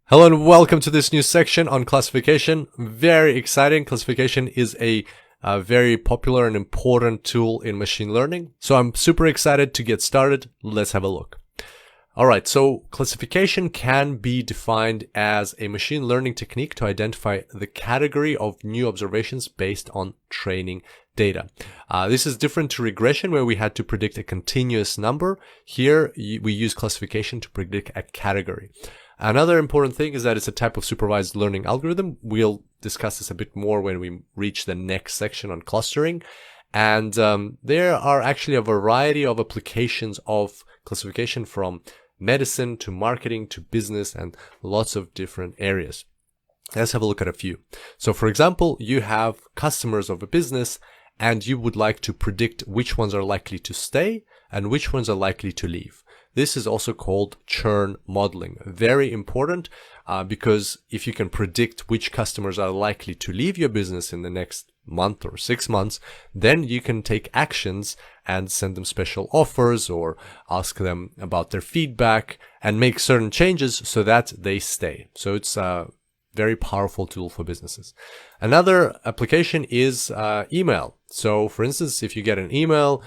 Hello and welcome to this new section on classification. Very exciting. Classification is a very popular and important tool in machine learning. So I'm super excited to get started. Let's have a look. All right. So classification can be defined as a machine learning technique to identify the category of new observations based on training data. This is different to regression where we had to predict a continuous number. Here we use classification to predict a category. Another important thing is that it's a type of supervised learning algorithm. We'll discuss this a bit more when we reach the next section on clustering. And there are actually a variety of applications of classification from medicine to marketing to business and lots of different areas. Let's have a look at a few. So for example, you have customers of a business and you would like to predict which ones are likely to stay and which ones are likely to leave. This is also called churn modeling. Very important because if you can predict which customers are likely to leave your business in the next month or 6 months, then you can take actions and send them special offers or ask them about their feedback and make certain changes so that they stay. So it's a very powerful tool for businesses. Another application is email. So for instance, if you get an email,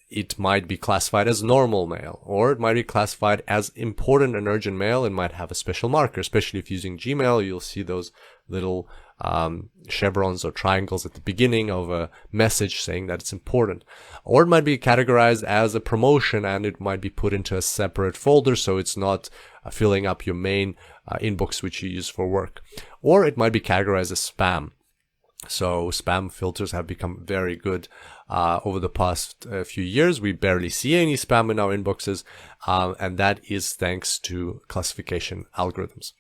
it might be classified as normal mail, or it might be classified as important and urgent mail and might have a special marker. Especially if using Gmail, you'll see those little chevrons or triangles at the beginning of a message saying that it's important. Or it might be categorized as a promotion and it might be put into a separate folder so it's not filling up your main inbox which you use for work. Or it might be categorized as spam. So spam filters have become very good over the past few years. We barely see any spam in our inboxes, and that is thanks to classification algorithms.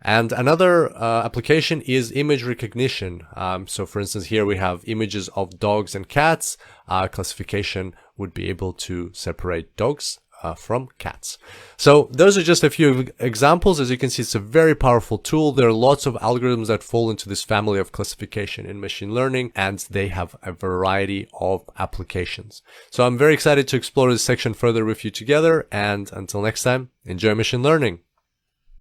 And another application is image recognition. So for instance, here we have images of dogs and cats. Classification would be able to separate dogs from cats. So those are just a few examples. As you can see, it's a very powerful tool. There are lots of algorithms that fall into this family of classification in machine learning, and they have a variety of applications. So I'm very excited to explore this section further with you together. And until next time, enjoy machine learning.